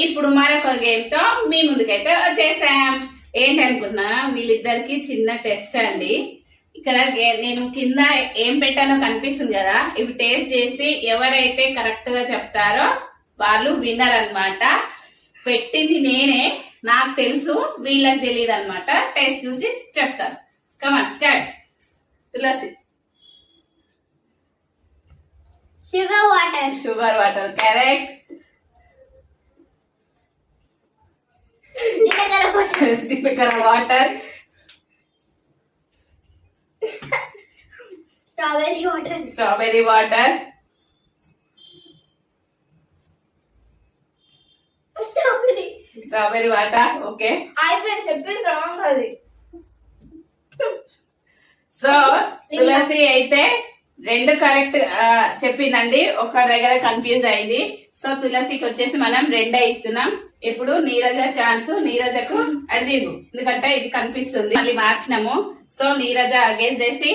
ఇప్పుడు మరొక గేమ్ తో మీ ముందుకైతే వచ్చేసాం. ఏంటనుకున్నా, వీళ్ళిద్దరికి చిన్న టెస్ట్ అండి. ఇక్కడ నేను కింద ఏం పెట్టానో కనిపిస్తుంది కదా, ఇవి టేస్ట్ చేసి ఎవరైతే కరెక్ట్ గా చెప్తారో వాళ్ళు విన్నర్ అన్నమాట. పెట్టింది నేనే, నాకు తెలుసు, వీళ్ళకి తెలియదు అన్నమాట. టేస్ట్ చూసి చెప్తాను. Come on start. Tulasi. Sugar water. Sugar water correct. జీలకర్ర వాటర్. జీలకర్ర water. Strawberry water. Strawberry water. Strawberry. Strawberry water okay. అయిపోయింది, చెప్పింది రాంగ్ అది. సో తులసి అయితే రెండు కరెక్ట్ చెప్పిందండి, ఒక దగ్గర కన్ఫ్యూజ్ అయింది. సో తులసికి వచ్చేసి మనం రెండే ఇస్తున్నాం. ఇప్పుడు నీరజ ఛాన్స్. నీరజకు అడిగివు, ఎందుకంటే ఇది కనిపిస్తుంది, మళ్ళీ మార్చినాము. సో నీరజ గెస్ చేసి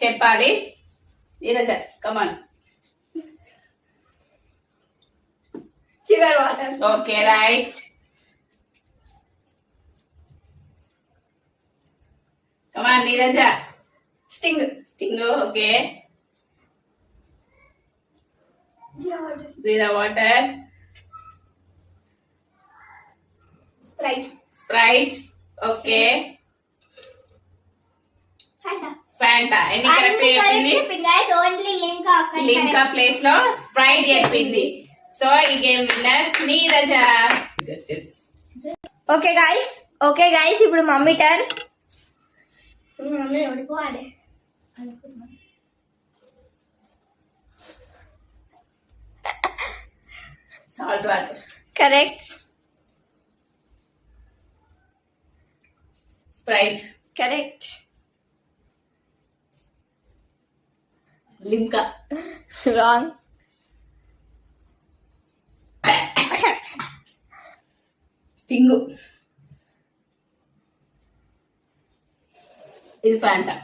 చెప్పాలి. Neeraja come on. Sugar water. Okay right. Come on Neeraja. Sting. Sting okay. Jeera water. Jeera water. Sprite. Sprite okay. Fanta. Fanta. ఎన్ని కరెక్ట్ చెప్పింది? గైస్ ఓన్లీ లింకా ఒక్కటి లింకా ప్లేస్ లో స్ప్రైట్ చెప్పింది. సో ఈ game winner Neeraja. Okay guys ఇప్పుడు మమ్మీ టర్న్. మమ్మీ ఓడిపోవాలి. Salt water. Correct. Sprite. Correct. Limca. Wrong. Sting. ఇది Fanta.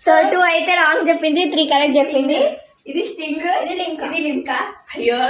So 2 అయితే రాంగ్ చెప్పింది, 3 కరెక్ట్ చెప్పింది. ఇది స్టింగ్, ఇది లింకా. అయ్యో